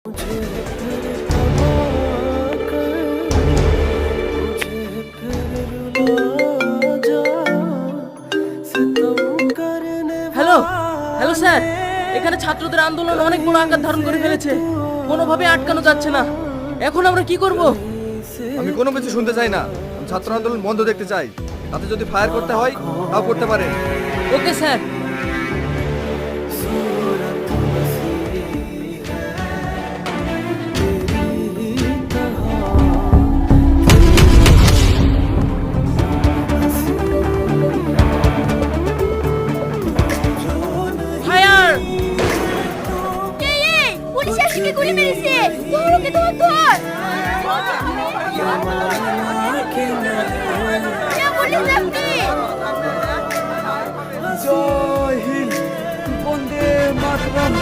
Hello hello sir, এখানে ছাত্রদের আন্দোলন অনেক বড় আকার ধারণ করে ফেলেছে, কোনোভাবে আটকানো যাচ্ছে না। এখন আমরা কি করব? আমি কোনো কিছু শুনতে চাই না। আমি ছাত্র আন্দোলন বন্ধ দেখতে চাই। তাতে যদি ফায়ার করতে হয় তাও করতে পারেন। Okay sir. ফায়ার! পুলিশ আশিকে গুলি মেরেছে। ধর ওকে, ধর ধর। যা পুলিশ আপনি। জয় হিন্দ, বন্দে মাতরম।